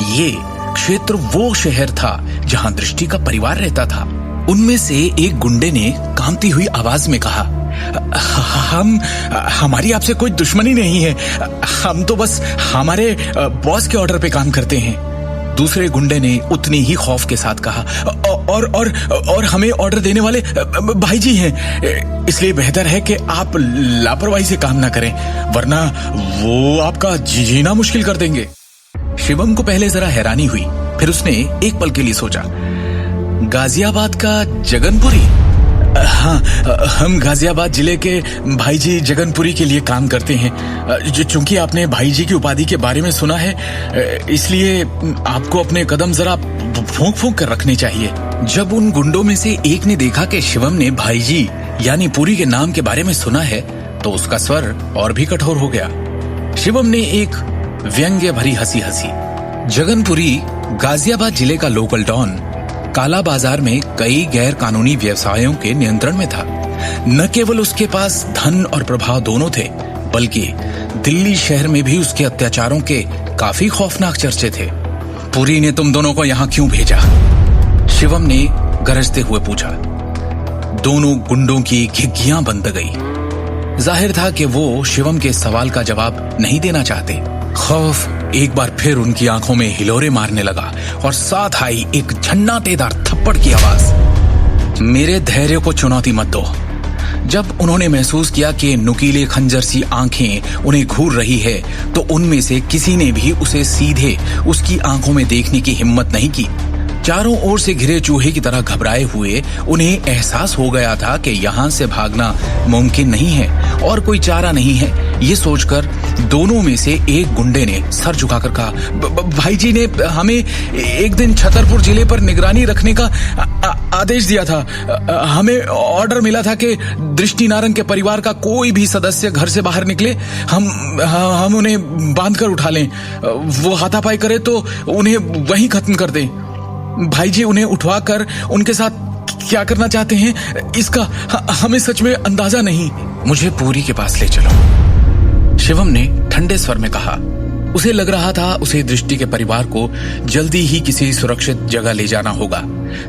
ये क्षेत्र वो शहर था जहां दृष्टि का परिवार रहता था। उनमें से एक गुंडे ने कांपती हुई आवाज में कहा, हमारी आपसे कोई दुश्मनी नहीं है, हम तो बस हमारे बॉस के ऑर्डर पे काम करते हैं। दूसरे गुंडे ने उतनी ही खौफ के साथ कहा, और हमें ऑर्डर देने वाले भाई जी हैं, इसलिए बेहतर है कि आप लापरवाही से काम ना करें, वरना वो आपका जीना मुश्किल कर देंगे। शिवम को पहले जरा हैरानी हुई, फिर उसने एक पल के लिए सोचा, गाजियाबाद का जगनपुरी? हाँ, हम गाजियाबाद जिले के भाई जी जगनपुरी के लिए काम करते हैं। चूंकि आपने भाई जी की उपाधि के बारे में सुना है, इसलिए आपको अपने कदम जरा फूंक फूंक कर रखने चाहिए। जब उन गुंडों में से एक ने देखा कि शिवम ने भाई जी यानी पुरी के नाम के बारे में सुना है, तो उसका स्वर और भी कठोर हो गया। शिवम ने एक व्यंग्य भरी हंसी हंसी। जगनपुरी गाजियाबाद जिले का लोकल डॉन काला बाजार में कई गैर कानूनी व्यवसायों के नियंत्रण में था। न केवल उसके पास धन और प्रभाव दोनों थे, बल्कि दिल्ली शहर में भी उसके अत्याचारों के काफी खौफनाक चर्चे थे। पुरी ने तुम दोनों को यहाँ क्यों भेजा? शिवम ने गरजते हुए पूछा। दोनों गुंडों की घिघियां बंद गई। जाहिर था कि वो शिवम के सवाल का जवाब नहीं देना चाहते। खौफ एक बार फिर उनकी आंखों में हिलोरे मारने लगा और साथ आई एक झन्नाटेदार थप्पड़ की आवाज। मेरे धैर्य को चुनौती मत दो। जब उन्होंने महसूस किया कि नुकीले खंजर सी आंखें उन्हें घूर रही है, तो उनमें से किसी ने भी उसे सीधे उसकी आंखों में देखने की हिम्मत नहीं की। चारों ओर से घिरे चूहे की तरह घबराए हुए उन्हें एहसास हो गया था कि यहाँ से भागना मुमकिन नहीं है और कोई चारा नहीं है। ये सोचकर दोनों में से एक गुंडे ने सर झुकाकर कहा, भाई जी ने हमें एक दिन छतरपुर जिले पर निगरानी रखने का आदेश दिया था। हमें ऑर्डर मिला था कि दृष्टि नारंग के परिवार का कोई भी सदस्य घर से बाहर निकले, हम उन्हें बांध कर उठा लें। वो हाथापाई करे तो उन्हें वहीं खत्म कर दें। भाई जी उन्हें उठवाकर उनके साथ क्या करना चाहते हैं, इसका हमें सच में अंदाजा नहीं। मुझे पुरी के पास ले चलो, शिवम ने ठंडे स्वर में कहा। उसे लग रहा था उसे दृष्टि के परिवार को जल्दी ही किसी सुरक्षित जगह ले जाना होगा,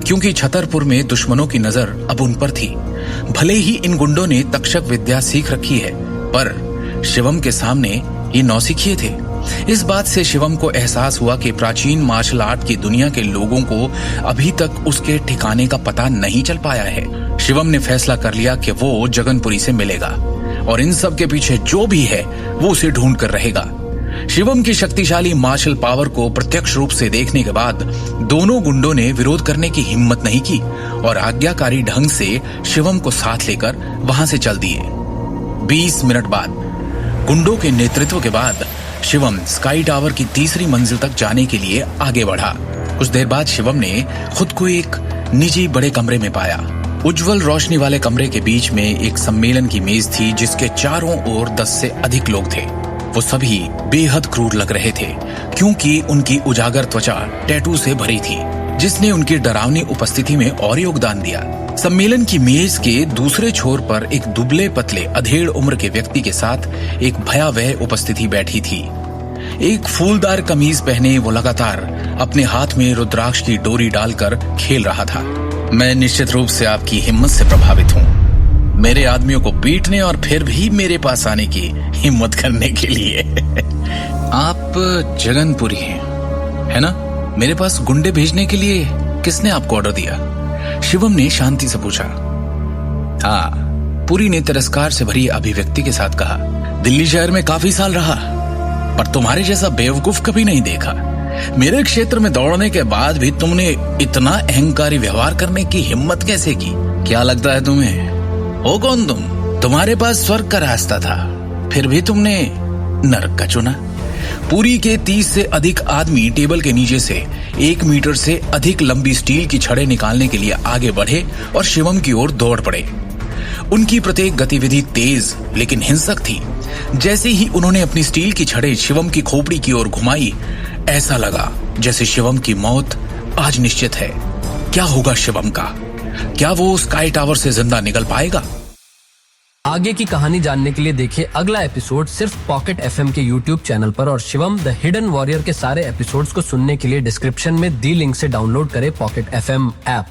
क्योंकि छतरपुर में दुश्मनों की नजर अब उन पर थी। भले ही इन गुंडों ने तक्षक विद्या सीख रखी है, पर शिवम के सामने ये नौसिखिए थे। इस बात से शिवम को एहसास हुआ कि प्राचीन मार्शल आर्ट की दुनिया के लोगों को अभी तक उसके ठिकाने का पता नहीं चल पाया है। शिवम ने फैसला कर लिया कि वो जगनपुरी से मिलेगा और इन सब के पीछे जो भी है वो उसे ढूंढ कर रहेगा। शिवम की शक्तिशाली मार्शल पावर को प्रत्यक्ष रूप से देखने के बाद दोनों गुंडों ने विरोध करने की हिम्मत नहीं की और आज्ञाकारी ढंग से शिवम को साथ लेकर वहां से चल दिए। 20 मिनट बाद गुंडों के नेतृत्व के बाद शिवम स्काई टावर की तीसरी मंजिल तक जाने के लिए आगे बढ़ा। कुछ देर बाद शिवम ने खुद को एक निजी बड़े कमरे में पाया। उज्जवल रोशनी वाले कमरे के बीच में एक सम्मेलन की मेज थी, जिसके चारों ओर 10 से अधिक लोग थे। वो सभी बेहद क्रूर लग रहे थे, क्योंकि उनकी उजागर त्वचा टैटू से भरी थी, जिसने उनकी डरावनी उपस्थिति में और योगदान दिया। सम्मेलन की मेज के दूसरे छोर पर एक दुबले पतले अधेड़ उम्र के व्यक्ति के साथ एक भयावह उपस्थिति बैठी थी। एक फूलदार कमीज पहने वो लगातार अपने हाथ में रुद्राक्ष की डोरी डालकर खेल रहा था। मैं निश्चित रूप से आपकी हिम्मत से प्रभावित हूँ, मेरे आदमियों को पीटने और फिर भी मेरे पास आने की हिम्मत करने के लिए। आप जगनपुरी हैं, है ना? मेरे पास गुंडे भेजने के लिए किसने आपको ऑर्डर दिया? शिवम ने शांति से पूछा। हाँ, पुरी ने तिरस्कार से भरी अभिव्यक्ति के साथ कहा। दिल्ली शहर में काफी साल रहा, पर तुम्हारे जैसा बेवकूफ कभी नहीं देखा। मेरे क्षेत्र में दौड़ने के बाद भी तुमने इतना अहंकारी व्यवहार करने की हिम्मत कैसे की? क्या लगता है तुम्हें? हो कौन तुम? तुम्हारे पास स्वर्ग का रास्ता था, फिर भी तुमने नरक का चुना। पुरी के 30 से अधिक आदमी टेबल के नीचे से 1 मीटर से अधिक लंबी स्टील की छड़ें निकालने के लिए आगे बढ़े और शिवम की ओर दौड़ पड़े। उनकी प्रत्येक गतिविधि तेज लेकिन हिंसक थी। जैसे ही उन्होंने अपनी स्टील की छड़ें शिवम की खोपड़ी की ओर घुमाई, ऐसा लगा जैसे शिवम की मौत आज निश्चित है। क्या होगा शिवम का? क्या वो स्काई टावर से जिंदा निकल पाएगा? आगे की कहानी जानने के लिए देखिए अगला एपिसोड सिर्फ पॉकेट एफएम के यूट्यूब चैनल पर और शिवम द हिडन वॉरियर के सारे एपिसोड्स को सुनने के लिए डिस्क्रिप्शन में दी लिंक से डाउनलोड करें पॉकेट एफएम ऐप।